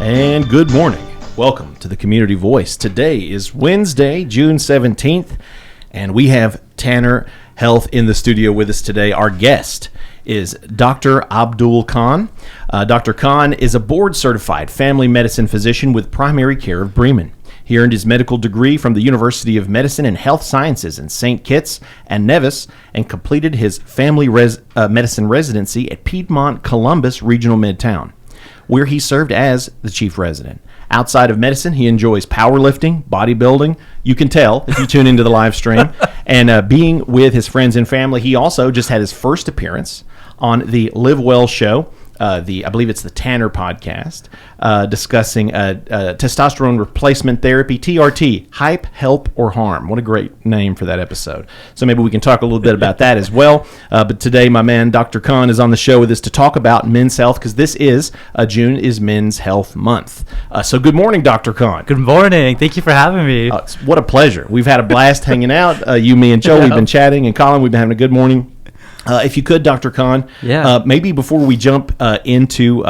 And good morning. Welcome to the Community Voice. Today is Wednesday, June 17th, and we have Tanner Health in the studio with us today. Our guest is Dr. Abdul Khan. Dr. Khan is a board-certified family medicine physician with primary care of Bremen. He earned his medical degree from the University of Medicine and Health Sciences in St. Kitts and Nevis and completed his family medicine residency at Piedmont Columbus Regional Midtown, where he served as the chief resident. Outside of medicine, he enjoys powerlifting, bodybuilding. You can tell if you tune into the live stream. And being with his friends and family. He also just had his first appearance on the Live Well show. I believe it's the Tanner podcast, discussing testosterone replacement therapy, TRT, hype, help, or harm. What a great name for that episode. So maybe we can talk a little bit about that as well. But today, my man, Dr. Khan, is on the show with us to talk about men's health, because this is, June is Men's Health Month. So good morning, Dr. Khan. Good morning. Thank you for having me. What a pleasure. We've had a blast hanging out. You, me, and Joe, we've been chatting, and Colin, we've been having a good morning. If you could, Dr. Khan, maybe before we jump into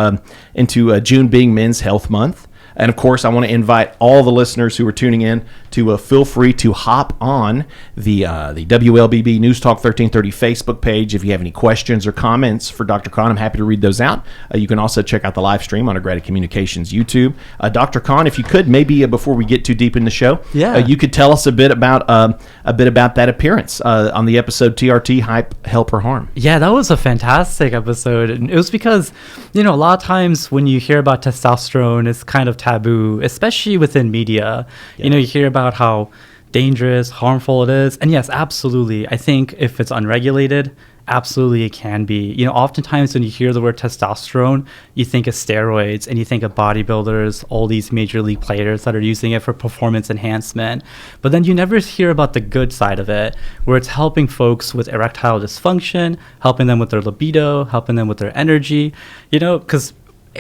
June being Men's Health Month, and of course, I want to invite all the listeners who are tuning in to feel free to hop on the WLBB News Talk 1330 Facebook page. If you have any questions or comments for Dr. Khan, I'm happy to read those out. You can also check out the live stream on Aggressive Communications YouTube. Dr. Khan, if you could, maybe before we get too deep in the show, you could tell us a bit about that appearance on the episode TRT, Hype, Help, or Harm. Yeah, that was a fantastic episode. And it was because, a lot of times when you hear about testosterone, it's kind of taboo, especially within media. You hear about how dangerous, harmful it is. And yes, absolutely. I think if it's unregulated, absolutely it can be. Oftentimes when you hear the word testosterone, you think of steroids and you think of bodybuilders, all these major league players that are using it for performance enhancement. But then you never hear about the good side of it, where it's helping folks with erectile dysfunction, helping them with their libido, helping them with their energy, because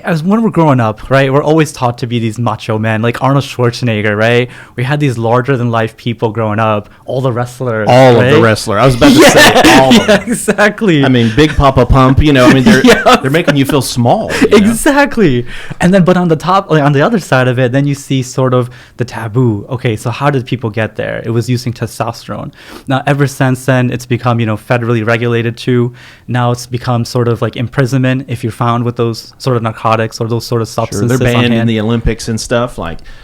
as when we're growing up, right, we're always taught to be these macho men, like Arnold Schwarzenegger, right? We had these larger-than-life people growing up, all the wrestlers. All of the wrestlers. I was about to say all of them. Exactly. I mean, Big Papa Pump, they're making you feel small. Exactly. And then, but on the top, on the other side of it, then you see sort of the taboo. Okay, so how did people get there? It was using testosterone. Now, ever since then, it's become, federally regulated too. Now it's become sort of like imprisonment if you're found with those sort of narcotics or those sort of substances. Sure, they're banned in the Olympics and stuff.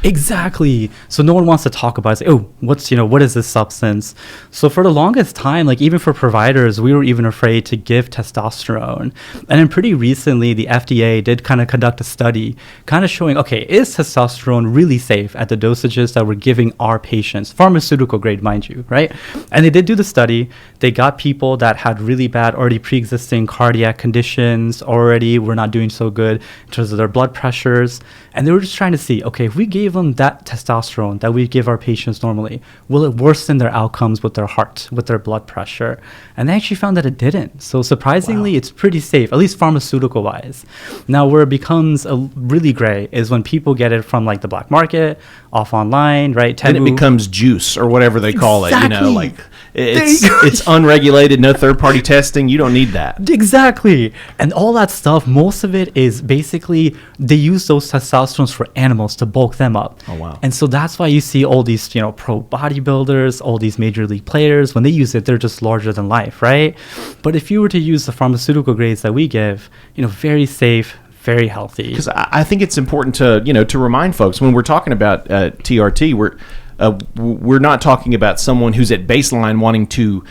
Exactly. So no one wants to talk about it. Say, what is this substance? So for the longest time, even for providers, we were even afraid to give testosterone. And then pretty recently, the FDA did kind of conduct a study kind of showing, is testosterone really safe at the dosages that we're giving our patients? Pharmaceutical grade, mind you, right? And they did do the study. They got people that had really bad, already pre-existing cardiac conditions, already were not doing so good in terms of their blood pressures. And they were just trying to see, if we gave them that testosterone that we give our patients normally, will it worsen their outcomes with their heart, with their blood pressure? And they actually found that it didn't. So surprisingly, It's pretty safe, at least pharmaceutical wise. Now, where it becomes really gray is when people get it from the black market, off online, right? Then it becomes juice or whatever they call it, it's unregulated, no third-party testing. You don't need that. Exactly. And all that stuff, most of it is basically they use those testosterones for animals to bulk them up. Oh, wow. And so that's why you see all these, pro bodybuilders, all these major league players, when they use it, they're just larger than life, right? But if you were to use the pharmaceutical grades that we give, very safe, very healthy. Because I think it's important to remind folks when we're talking about TRT, we're not talking about someone who's at baseline wanting to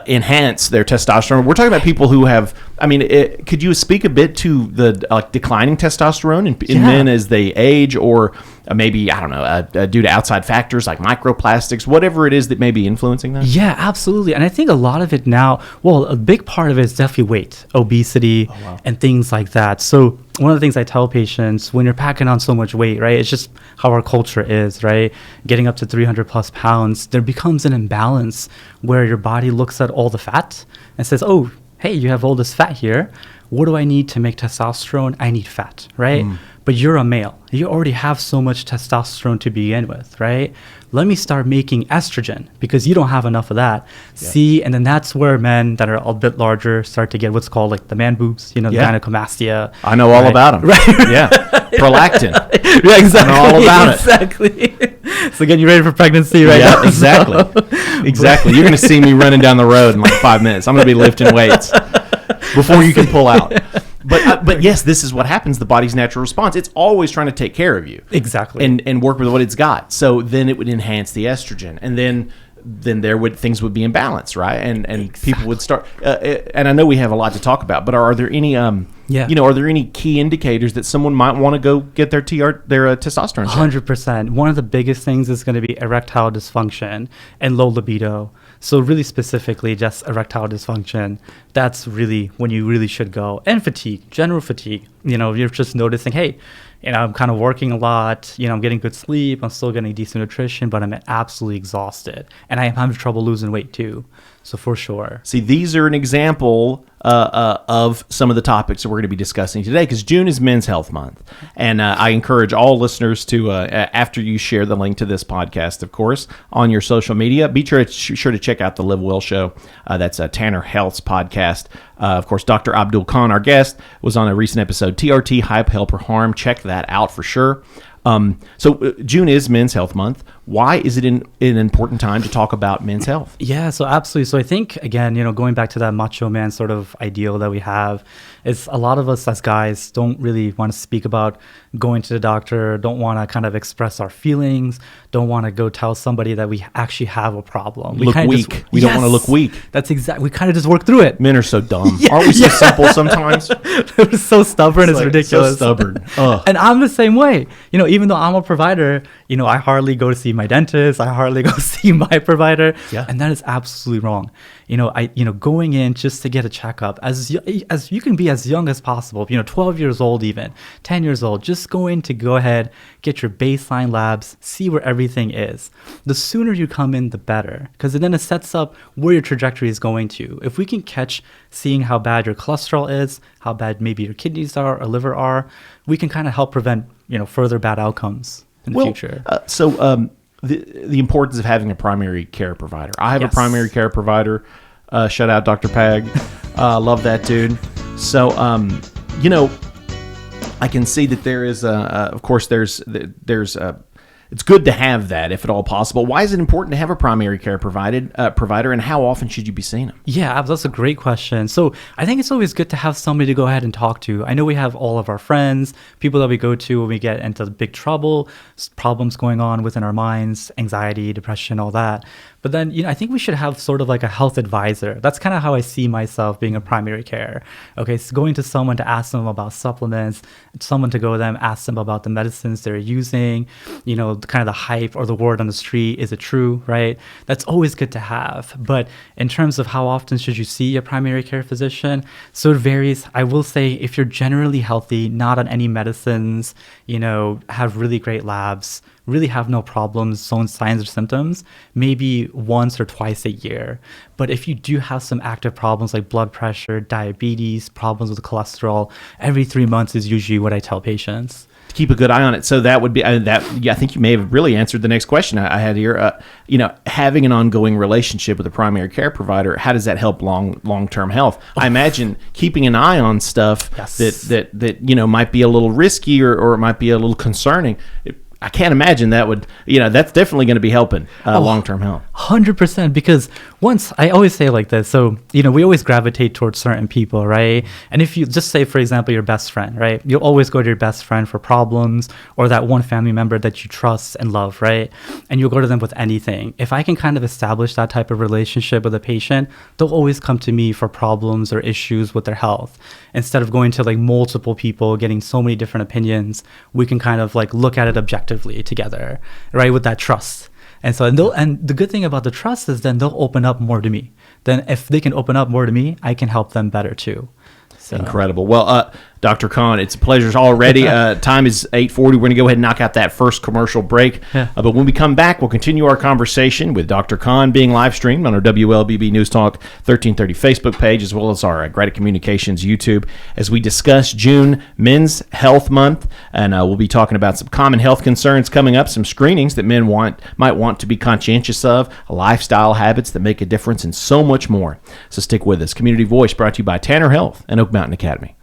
enhance their testosterone. We're talking about people who have, could you speak a bit to the declining testosterone in men as they age, or maybe, I don't know, due to outside factors like microplastics, whatever it is that may be influencing that? Yeah, absolutely. And I think a lot of it now, a big part of it is definitely weight, obesity, and things like that. So one of the things I tell patients, when you're packing on so much weight, right, it's just how our culture is, right? Getting up to 300 plus pounds, there becomes an imbalance where your body looks at all the fat and says, hey, you have all this fat here. What do I need to make testosterone? I need fat, right? but you're a male. You already have so much testosterone to begin with, right? Let me start making estrogen because you don't have enough of that. Yeah. See, and then that's where men that are a bit larger start to get what's called like the man boobs, the gynecomastia. I know all about them. Right. Yeah. Prolactin. Yeah, exactly. I know all about Exactly. So getting you ready for pregnancy right now. Yeah, exactly. Exactly. You're going to see me running down the road in like 5 minutes. I'm going to be lifting weights before you can pull out. But yes, this is what happens. The body's natural response. It's always trying to take care of you. Exactly. And work with what it's got. So then it would enhance the estrogen. And then things would be in balance, right? And Exactly. people would start. And I know we have a lot to talk about, but are there any are there any key indicators that someone might want to go get their testosterone? 100%. One of the biggest things is going to be erectile dysfunction and low libido. So really specifically, just erectile dysfunction. That's really when you really should go. And fatigue, general fatigue. You're just noticing, hey, I'm kind of working a lot. I'm getting good sleep. I'm still getting decent nutrition, but I'm absolutely exhausted. And I am having trouble losing weight too. So for sure. See, these are an example of some of the topics that we're going to be discussing today, because June is Men's Health Month. And I encourage all listeners to, after you share the link to this podcast, of course, on your social media, be sure to check out the Live Well Show. That's Tanner Health's podcast. Of course, Dr. Abdul Khan, our guest, was on a recent episode, TRT, Hype, Help, or Harm. Check that out for sure. So June is Men's Health Month. Why is it an important time to talk about men's health? Yeah, so absolutely. So I think, again, going back to that macho man sort of ideal that we have, is a lot of us as guys don't really want to speak about going to the doctor, don't want to kind of express our feelings, don't want to go tell somebody that we actually have a problem. We look weak. We don't want to look weak. That's exactly. We kind of just work through it. Men are so dumb. Aren't we so simple sometimes? They're so stubborn. It's ridiculous. So stubborn. Ugh. And I'm the same way. Even though I'm a provider, I hardly go to see my dentist. I hardly go see my provider. Yeah. And that is absolutely wrong. Going in just to get a checkup as you can be as young as possible, 12 years old, even 10 years old, just go ahead, get your baseline labs, see where everything is. The sooner you come in, the better, because then it sets up where your trajectory is going to. If we can catch seeing how bad your cholesterol is, how bad maybe your kidneys are or liver are, we can kind of help prevent, further bad outcomes in the future. The importance of having a primary care provider. I have a Yes. primary care provider. Shout out Dr. Pag. Love that dude. So, I can see that there is, of course, there's it's good to have that if at all possible. Why is it important to have a primary care provider, and how often should you be seeing them? Yeah, that's a great question. So I think it's always good to have somebody to go ahead and talk to. I know we have all of our friends, people that we go to when we get into big trouble, problems going on within our minds, anxiety, depression, all that. But then, I think we should have sort of like a health advisor. That's kind of how I see myself being a primary care. Okay, so going to someone to ask them about supplements, someone to go to them, ask them about the medicines they're using, kind of the hype or the word on the street. Is it true, right? That's always good to have. But in terms of how often should you see a primary care physician, so it varies. I will say if you're generally healthy, not on any medicines, have really great labs, really have no problems, no signs or symptoms, maybe once or twice a year. But if you do have some active problems like blood pressure, diabetes, problems with cholesterol, every 3 months is usually what I tell patients. To keep a good eye on it. So that would be I think you may have really answered the next question I had here. Having an ongoing relationship with a primary care provider, how does that help long-term health? I imagine keeping an eye on stuff Yes. that might be a little risky or it might be a little concerning. I can't imagine that would, that's definitely going to be helping long-term health. 100%, because once, I always say it like this, so, we always gravitate towards certain people, right? And if you just say, for example, your best friend, right? You'll always go to your best friend for problems, or that one family member that you trust and love, right? And you'll go to them with anything. If I can kind of establish that type of relationship with a patient, they'll always come to me for problems or issues with their health. Instead of going to like multiple people, getting so many different opinions, we can kind of like look at it objectively together, right? With that trust. And so, and the good thing about the trust is then they'll open up more to me. Then if they can open up more to me, I can help them better too. So. Incredible. Well, Dr. Khan, it's a pleasure already. Time is 8:40. We're going to go ahead and knock out that first commercial break. Yeah. But when we come back, we'll continue our conversation with Dr. Khan being live streamed on our WLBB News Talk 1330 Facebook page, as well as our Greta Communications YouTube, as we discuss June Men's Health Month. And we'll be talking about some common health concerns coming up, some screenings that men might want to be conscientious of, lifestyle habits that make a difference, and so much more. So stick with us. Community Voice brought to you by Tanner Health and Oak Mountain Academy.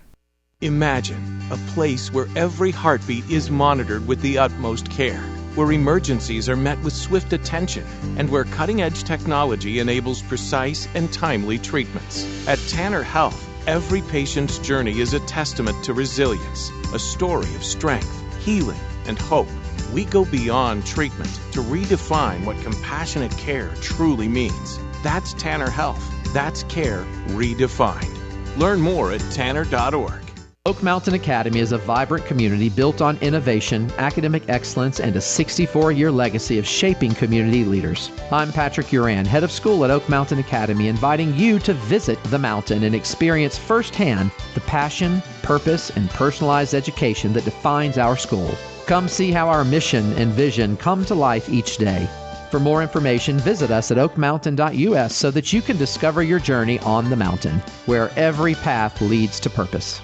Imagine a place where every heartbeat is monitored with the utmost care, where emergencies are met with swift attention, and where cutting-edge technology enables precise and timely treatments. At Tanner Health, every patient's journey is a testament to resilience, a story of strength, healing, and hope. We go beyond treatment to redefine what compassionate care truly means. That's Tanner Health. That's care redefined. Learn more at tanner.org. Oak Mountain Academy is a vibrant community built on innovation, academic excellence, and a 64-year legacy of shaping community leaders. I'm Patrick Uran, head of school at Oak Mountain Academy, inviting you to visit the mountain and experience firsthand the passion, purpose, and personalized education that defines our school. Come see how our mission and vision come to life each day. For more information, visit us at oakmountain.us so that you can discover your journey on the mountain, where every path leads to purpose.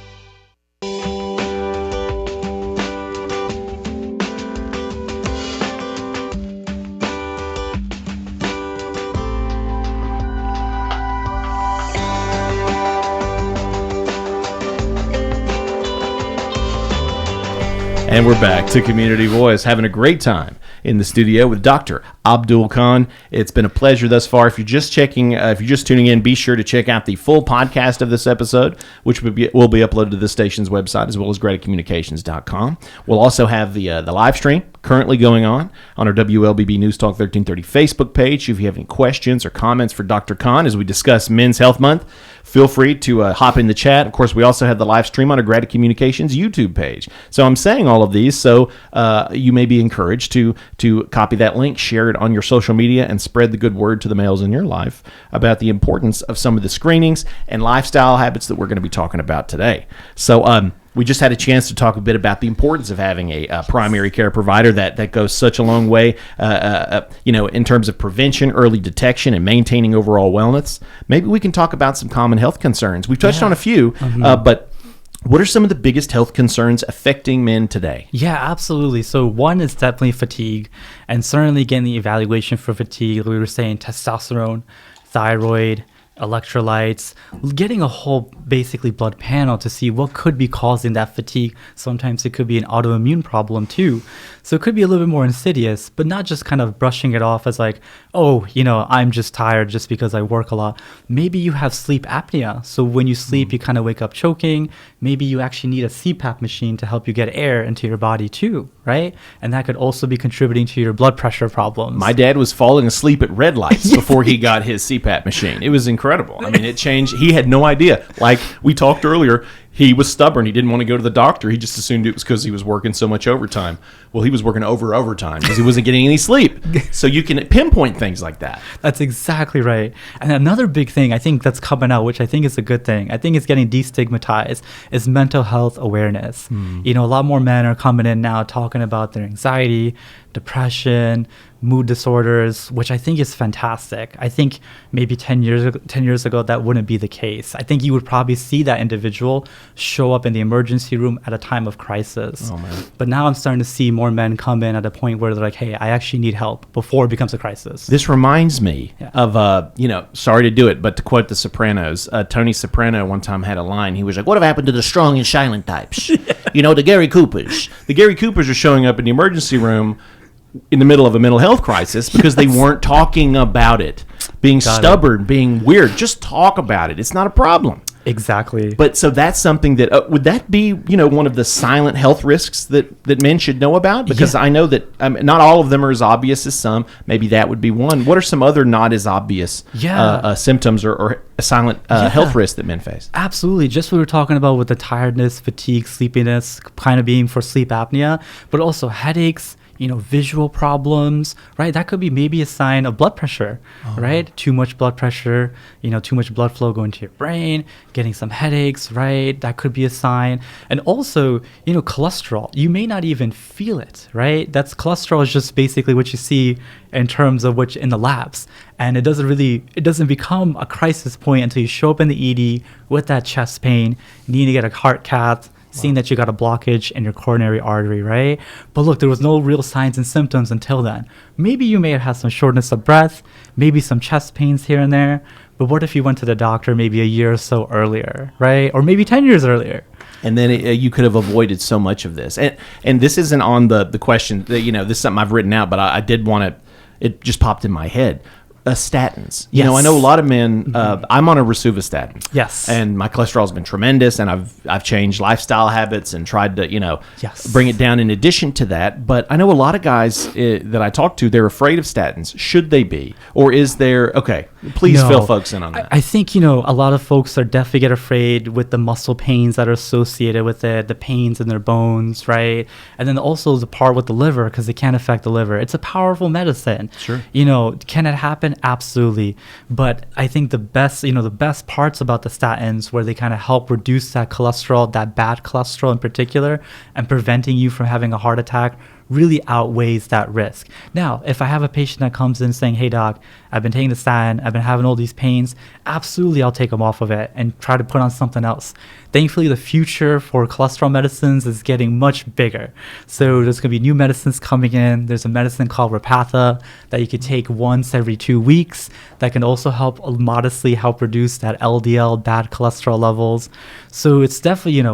And we're back to Community Voice, having a great time in the studio with Dr. Abdul Khan. It's been a pleasure thus far. If you're just tuning in, be sure to check out the full podcast of this episode, which will be uploaded to the station's website, as well as GretaCommunications.com. We'll also have the live stream currently going on our WLBB News Talk 1330 Facebook page. If you have any questions or comments for Dr. Khan as we discuss Men's Health Month, feel free to hop in the chat. Of course, we also have the live stream on our Greta Communications YouTube page. So I'm saying all of these so you may be encouraged to copy that link, share it on your social media, and spread the good word to the males in your life about the importance of some of the screenings and lifestyle habits that we're going to be talking about today. So we just had a chance to talk a bit about the importance of having a primary care provider that goes such a long way, in terms of prevention, early detection, and maintaining overall wellness. Maybe we can talk about some common health concerns. We've touched on a few, but what are some of the biggest health concerns affecting men today? Yeah, absolutely. So one is definitely fatigue, and certainly getting the evaluation for fatigue. We were saying testosterone, thyroid, electrolytes, getting a whole basically blood panel to see what could be causing that fatigue. Sometimes it could be an autoimmune problem too. So it could be a little bit more insidious, but not just kind of brushing it off as like, oh, I'm just tired just because I work a lot. Maybe you have sleep apnea. So when you sleep, you kind of wake up choking. Maybe you actually need a CPAP machine to help you get air into your body too, right? And that could also be contributing to your blood pressure problems. My dad was falling asleep at red lights before he got his CPAP machine. It was incredible. I mean, it changed. He had no idea. Like we talked earlier, he was stubborn. He didn't want to go to the doctor. He just assumed it was because he was working so much overtime. Well, he was working overtime because he wasn't getting any sleep. So you can pinpoint things like that. That's exactly right. And another big thing I think that's coming out, which I think is a good thing, I think it's getting destigmatized, is mental health awareness. A lot more men are coming in now talking about their anxiety, depression, mood disorders, which I think is fantastic. I think maybe 10 years ago, that wouldn't be the case. I think you would probably see that individual show up in the emergency room at a time of crisis. Oh, man. But now I'm starting to see more men come in at a point where they're like, hey, I actually need help before it becomes a crisis. This reminds me of, sorry to do it, but to quote The Sopranos, Tony Soprano one time had a line. He was like, what have happened to the strong and silent types? The Gary Coopers. The Gary Coopers are showing up in the emergency room in the middle of a mental health crisis because they weren't talking about it. Being stubborn, being weird. Just talk about it. It's not a problem. Exactly. But so that's something that would that be one of the silent health risks that men should know about? Because I know that not all of them are as obvious as some. Maybe that would be one. What are some other not as obvious symptoms or silent health risks that men face? Absolutely. Just what we were talking about with the tiredness, fatigue, sleepiness, kind of being for sleep apnea, but also headaches, visual problems, right? That could be maybe a sign of blood pressure, right? Too much blood pressure, too much blood flow going to your brain, getting some headaches, right? That could be a sign. And also, cholesterol, you may not even feel it, right? That's cholesterol is just basically what you see in terms of which in the labs. And it doesn't become a crisis point until you show up in the ED with that chest pain, needing to get a heart cath, seeing that you got a blockage in your coronary artery, right? But look, there was no real signs and symptoms until then. Maybe you may have had some shortness of breath, maybe some chest pains here and there. But what if you went to the doctor maybe a year or so earlier, right? Or maybe 10 years earlier. And then you could have avoided so much of this. And this isn't on the question that, this is something I've written out, but I did want to, it just popped in my head. Statins. Yes. I know a lot of men. I'm on a rosuvastatin. Yes. And my cholesterol's been tremendous, and I've changed lifestyle habits and tried to Yes. bring it down. In addition to that, but I know a lot of guys that I talk to, they're afraid of statins. Should they be, or is there? Okay, please fill folks in on that. I think a lot of folks are definitely get afraid with the muscle pains that are associated with it, the pains in their bones, right? And then also the part with the liver, because it can affect the liver. It's a powerful medicine. Sure. Can it happen? Absolutely. But I think the best parts about the statins, where they kind of help reduce that cholesterol, that bad cholesterol in particular, and preventing you from having a heart attack, really outweighs that risk. Now, if I have a patient that comes in saying, hey doc, I've been taking the statin, I've been having all these pains, absolutely I'll take them off of it and try to put on something else. Thankfully, the future for cholesterol medicines is getting much bigger. So there's going to be new medicines coming in. There's a medicine called Repatha that you could take once every 2 weeks that can also modestly help reduce that LDL, bad cholesterol levels. So it's definitely,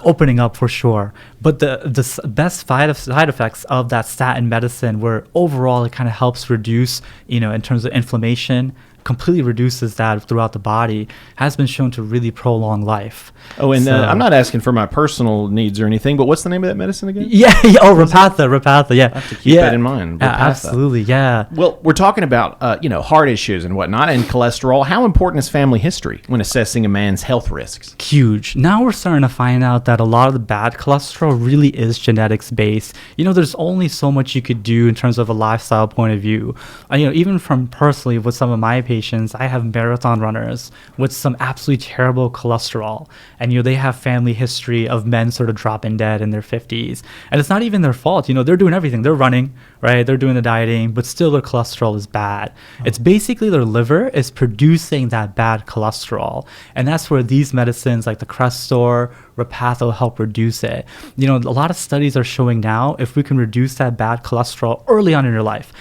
opening up for sure. But the best side effects of that statin medicine, where overall it kind of helps reduce, in terms of inflammation, completely reduces that throughout the body, has been shown to really prolong life. Oh, and I'm not asking for my personal needs or anything, but what's the name of that medicine again? Repatha, yeah. I have to keep that in mind. Repatha. Absolutely, yeah. Well, we're talking about, heart issues and whatnot, and cholesterol. How important is family history when assessing a man's health risks? Huge. Now we're starting to find out that a lot of the bad cholesterol really is genetics based. There's only so much you could do in terms of a lifestyle point of view. Even from personally with some of my patients, I have marathon runners with some absolutely terrible cholesterol, and they have family history of men sort of dropping dead in their 50s, and it's not even their fault. They're doing everything, they're running, right, they're doing the dieting, but still their cholesterol is bad. It's basically their liver is producing that bad cholesterol, and that's where these medicines like the Crestor, Repatha will help reduce it. A lot of studies are showing now, if we can reduce that bad cholesterol early on in your life,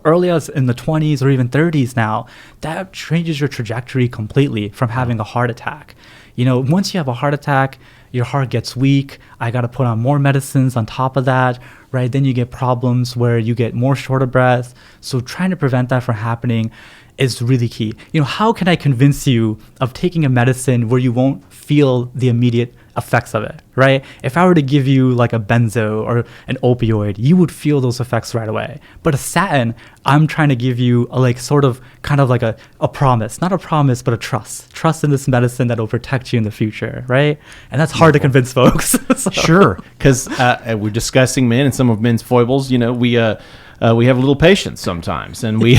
early as in the 20s or even 30s now, that changes your trajectory completely from having a heart attack. Once you have a heart attack, your heart gets weak. I got to put on more medicines on top of that, right? Then you get problems where you get more short of breath. So trying to prevent that from happening is really key. How can I convince you of taking a medicine where you won't feel the immediate effects of it, right? If I were to give you like a benzo or an opioid, you would feel those effects right away. But a statin, I'm trying to give you kind of like a promise, not a promise, but a trust in this medicine that will protect you in the future, right? And that's hard to convince folks. Sure, because we're discussing men and some of men's foibles. We have a little patience sometimes, and we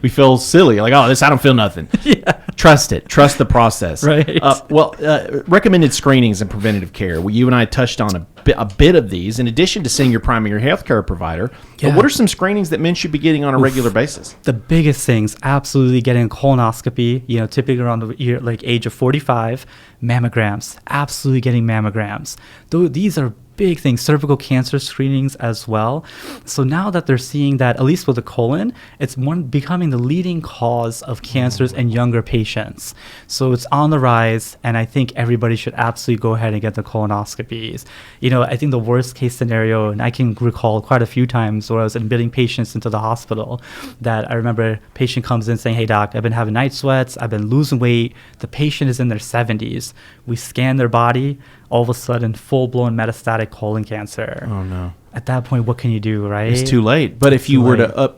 feel silly, like, I don't feel nothing. Yeah. Trust it. Trust the process. Right. Recommended screenings and preventative care. Well, you and I touched on a bit of these. In addition to seeing your primary health care provider, what are some screenings that men should be getting on a regular basis? The biggest things, absolutely getting a colonoscopy, typically around the age of 45, mammograms, absolutely getting mammograms. Though these are big things, cervical cancer screenings as well. So now that they're seeing that, at least with the colon, it's becoming the leading cause of cancers in younger patients. So it's on the rise, and I think everybody should absolutely go ahead and get the colonoscopies. I think the worst case scenario, and I can recall quite a few times where I was admitting patients into the hospital, that I remember a patient comes in saying, hey doc, I've been having night sweats, I've been losing weight. The patient is in their 70s. We scan their body, all of a sudden full-blown metastatic colon cancer. Oh no. at that point, what can you do, right? It's too late. But if you were to,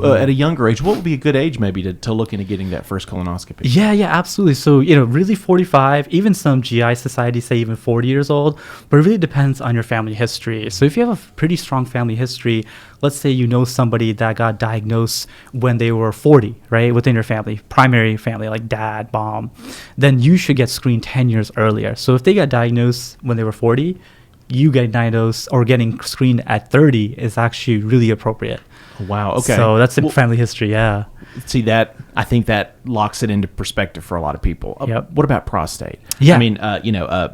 at a younger age, what would be a good age maybe to look into getting that first colonoscopy? Yeah, absolutely. So, really 45, even some GI societies say even 40 years old, but it really depends on your family history. So if you have a pretty strong family history, let's say you know somebody that got diagnosed when they were 40, right, within your family, primary family, like dad, mom, then you should get screened 10 years earlier. So if they got diagnosed when they were 40, you getting diagnosed or getting screened at 30 is actually really appropriate. Wow. Okay. So that's the family history. Yeah. See that? I think that locks it into perspective for a lot of people. Yep. What about prostate? Yeah. I mean,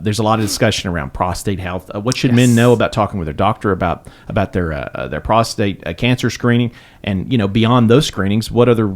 there's a lot of discussion around prostate health. What should men know about talking with their doctor about their prostate cancer screening? And beyond those screenings, what other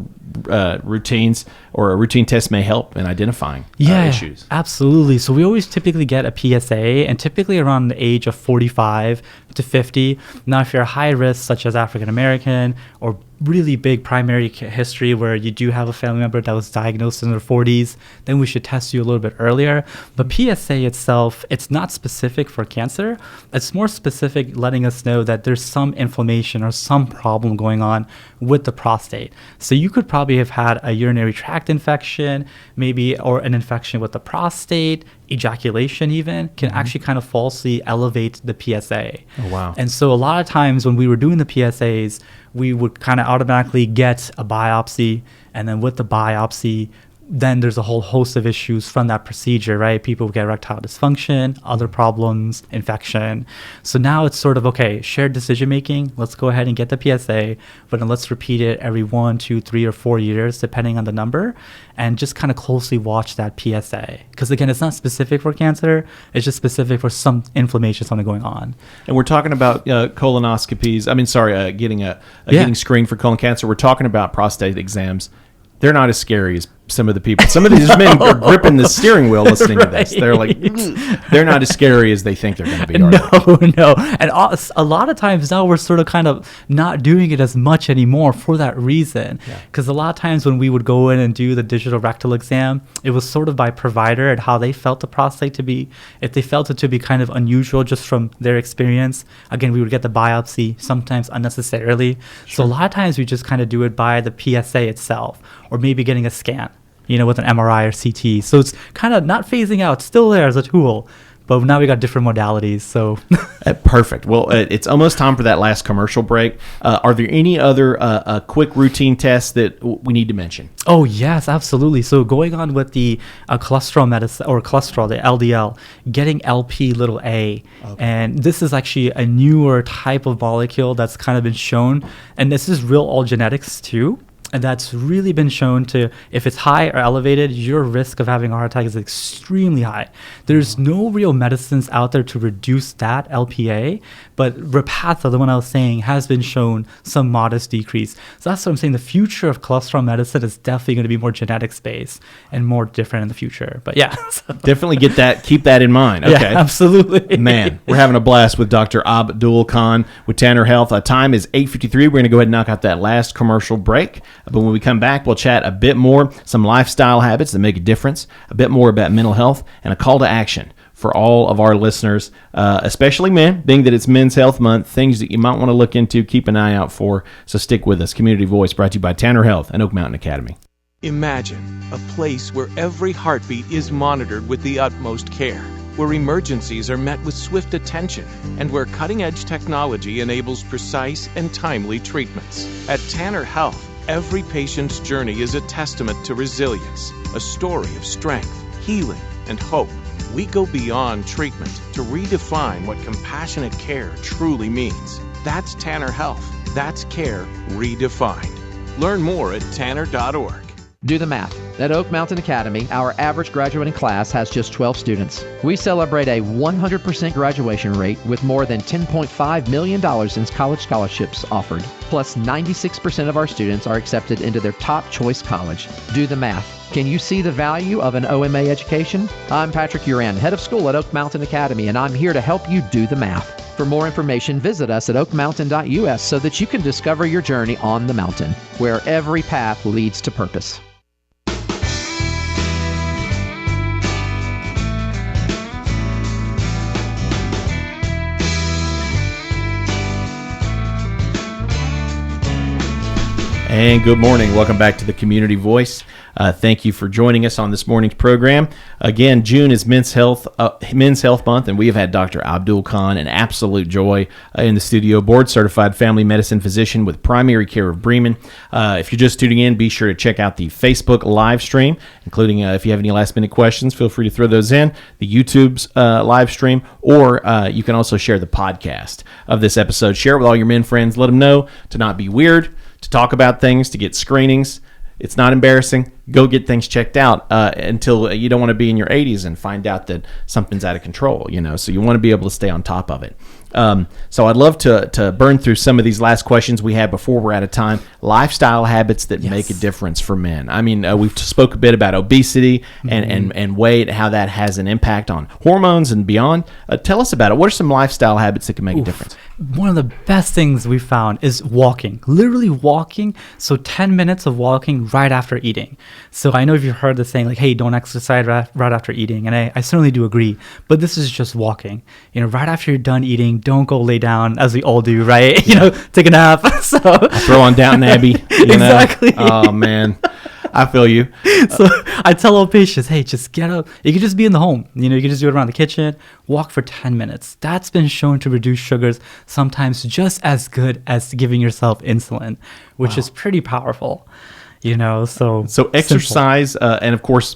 routines or a routine test may help in identifying issues? Absolutely. So we always typically get a PSA, and typically around the age of 45 to 50. Now, if you're high risk, such as African American or really big primary history where you do have a family member that was diagnosed in their 40s, then we should test you a little bit earlier. But PSA itself, it's not specific for cancer. It's more specific letting us know that there's some inflammation or some problem going on with the prostate. So you could probably have had a urinary tract infection, maybe, or an infection with the prostate. Ejaculation even can actually kind of falsely elevate the PSA. Oh, wow. And so a lot of times when we were doing the PSAs, we would kind of automatically get a biopsy, and then with the biopsy, then there's a whole host of issues from that procedure, right? People get erectile dysfunction, other problems, infection. So now it's sort of, okay, shared decision making. Let's go ahead and get the PSA, but then let's repeat it every 1, 2, 3, or 4 years, depending on the number, and just kind of closely watch that PSA. Because again, it's not specific for cancer. It's just specific for some inflammation, something going on. And we're talking about colonoscopies. Getting screened for colon cancer. We're talking about prostate exams. They're not as scary as some of the people. Some of these men are gripping the steering wheel listening to this. They're like, they're not as scary as they think they're going to be. No. And a lot of times now we're sort of kind of not doing it as much anymore for that reason. Because a lot of times when we would go in and do the digital rectal exam, it was sort of by provider and how they felt the prostate to be. If they felt it to be kind of unusual just from their experience, again, we would get the biopsy, sometimes unnecessarily. Sure. So a lot of times we just kind of do it by the PSA itself, or maybe getting a scan, with an MRI or CT. So it's kind of not phasing out, still there as a tool, but now we got different modalities. So perfect. Well, it's almost time for that last commercial break. Are there any other quick routine tests that we need to mention? Oh, yes, absolutely. So going on with the cholesterol medicine or cholesterol, the LDL, getting LP little a. Okay. And this is actually a newer type of molecule that's kind of been shown. And this is real all genetics too. And that's really been shown to, if it's high or elevated, your risk of having a heart attack is extremely high. There's no real medicines out there to reduce that LPA, but Repatha, the one I was saying, has been shown some modest decrease. So that's what I'm saying. The future of cholesterol medicine is definitely going to be more genetics based and more different in the future. But yeah. Definitely keep that in mind. Okay. Yeah, absolutely. Man, we're having a blast with Dr. Abdul Khan with Tanner Health. Time is 8:53. We're going to go ahead and knock out that last commercial break. But when we come back, we'll chat a bit more, some lifestyle habits that make a difference, a bit more about mental health, and a call to action for all of our listeners, especially men, being that it's Men's Health Month, things that you might want to look into, keep an eye out for. So stick with us. Community Voice brought to you by Tanner Health and Oak Mountain Academy. Imagine a place where every heartbeat is monitored with the utmost care, where emergencies are met with swift attention, and where cutting-edge technology enables precise and timely treatments. At Tanner Health, every patient's journey is a testament to resilience, a story of strength, healing, and hope. We go beyond treatment to redefine what compassionate care truly means. That's Tanner Health. That's care redefined. Learn more at tanner.org. Do the math. At Oak Mountain Academy, our average graduating class has just 12 students. We celebrate a 100% graduation rate with more than $10.5 million in college scholarships offered. Plus, 96% of our students are accepted into their top choice college. Do the math. Can you see the value of an OMA education? I'm Patrick Uran, head of school at Oak Mountain Academy, and I'm here to help you do the math. For more information, visit us at oakmountain.us so that you can discover your journey on the mountain, where every path leads to purpose. And good morning. Welcome back to the Community Voice. Thank you for joining us on this morning's program. Again, June is Men's Health Month, and we have had Dr. Abdul Khan, an absolute joy, in the studio, board-certified family medicine physician with Primary Care of Bremen. If you're just tuning in, be sure to check out the Facebook live stream, including if you have any last-minute questions, feel free to throw those in, the YouTube's live stream, or you can also share the podcast of this episode. Share it with all your men friends. Let them know to not be weird, to talk about things, to get screenings. It's not embarrassing. Go get things checked out until you don't want to be in your 80s and find out that something's out of control, so you want to be able to stay on top of it. So I'd love to burn through some of these last questions we had before we're out of time. Lifestyle habits that make a difference for men. I mean, we've spoke a bit about obesity and weight, how that has an impact on hormones and beyond. Tell us about it. What are some lifestyle habits that can make a difference? One of the best things we found is walking, literally walking. So 10 minutes of walking right after eating. So I know if you've heard the saying like, hey, don't exercise right after eating. And I certainly do agree, but this is just walking, right after you're done eating, don't go lay down as we all do, right? Take a nap. So throw on Downton Abbey. Exactly. Oh man, I feel you. So I tell all patients, hey, just get up. You can just be in the home. You can just do it around the kitchen. Walk for 10 minutes. That's been shown to reduce sugars, sometimes just as good as giving yourself insulin, which is pretty powerful. So exercise and of course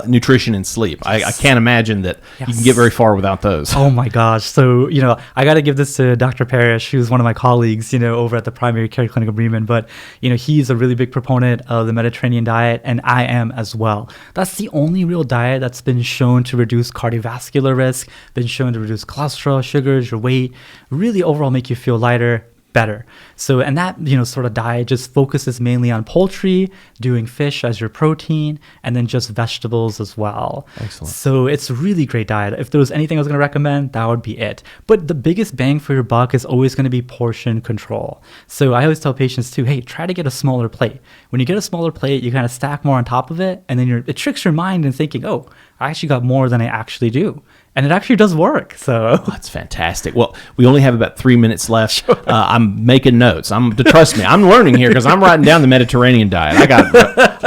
nutrition and sleep. I can't imagine that you can get very far without those. Oh my gosh. So, I got to give this to Dr. Parrish, who's one of my colleagues, over at the Primary Care Clinic of Bremen. But, he's a really big proponent of the Mediterranean diet, and I am as well. That's the only real diet that's been shown to reduce cardiovascular risk, been shown to reduce cholesterol, sugars, your weight, really overall make you feel lighter, better. So, and that, sort of diet just focuses mainly on poultry, doing fish as your protein, and then just vegetables as well. Excellent. So it's a really great diet. If there was anything I was going to recommend, that would be it. But the biggest bang for your buck is always going to be portion control. So I always tell patients too, hey, try to get a smaller plate. When you get a smaller plate, you kind of stack more on top of it, and then it tricks your mind into thinking, oh, I actually got more than I actually do. And it actually does work. So that's fantastic. Well, we only have about 3 minutes left. Sure. I'm making notes. Trust me, I'm learning here because I'm writing down the Mediterranean diet. I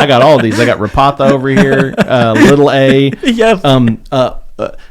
got all these. I got ricotta over here, little a. Yes.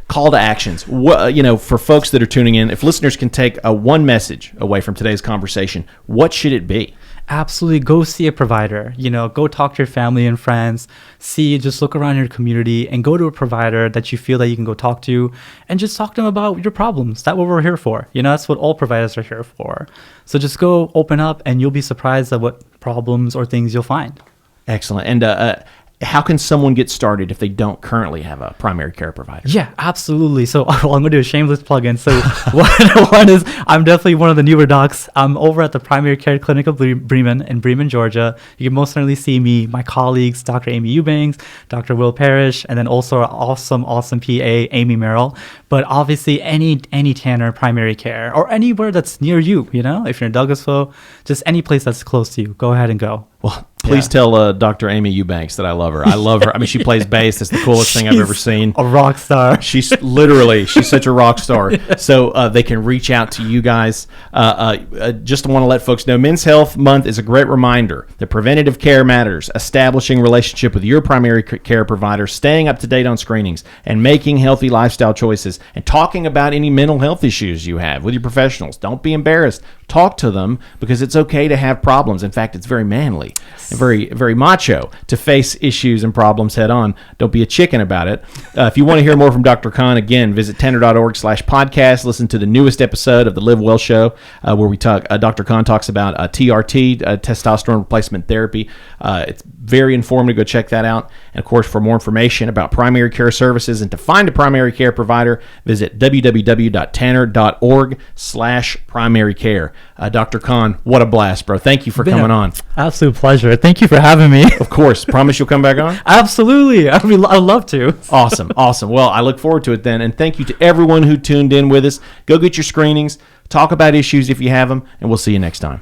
Call to actions. For folks that are tuning in, if listeners can take one message away from today's conversation, what should it be? Absolutely. Go see a provider, go talk to your family and friends, just look around your community and go to a provider that you feel that you can go talk to and just talk to them about your problems. That's what we're here for. That's what all providers are here for. So just go open up and you'll be surprised at what problems or things you'll find. Excellent. And, how can someone get started if they don't currently have a primary care provider? Yeah, absolutely. So I'm going to do a shameless plug-in. So one is I'm definitely one of the newer docs. I'm over at the Primary Care Clinic of Bremen in Bremen, Georgia. You can most certainly see me, my colleagues, Dr. Amy Eubanks, Dr. Will Parrish, and then also our awesome PA, Amy Merrill. But obviously any Tanner primary care or anywhere that's near you, if you're in Douglasville, just any place that's close to you, go ahead and go. Well, please tell Dr. Amy Eubanks that I love her. I love her. I mean, she plays bass. It's the coolest thing I've ever seen. A rock star. She's such a rock star. So they can reach out to you guys. Just want to let folks know, Men's Health Month is a great reminder that preventative care matters, establishing a relationship with your primary care provider, staying up to date on screenings, and making healthy lifestyle choices, and talking about any mental health issues you have with your professionals. Don't be embarrassed. Talk to them because it's okay to have problems. In fact, it's very manly and very, very macho to face issues and problems head on. Don't be a chicken about it. If you want to hear more from Dr. Khan, again, visit tanner.org/podcast. Listen to the newest episode of the Live Well Show where we talk. Dr. Khan talks about TRT, testosterone replacement therapy. It's very informative. Go check that out. And of course, for more information about primary care services and to find a primary care provider, visit www.tanner.org/primary care. Dr. Khan, what a blast, bro. Thank you for coming on. Absolute pleasure. Thank you for having me. Of course. Promise you'll come back on? Absolutely. I'd love to. Awesome. Well, I look forward to it then. And thank you to everyone who tuned in with us. Go get your screenings. Talk about issues if you have them. And we'll see you next time.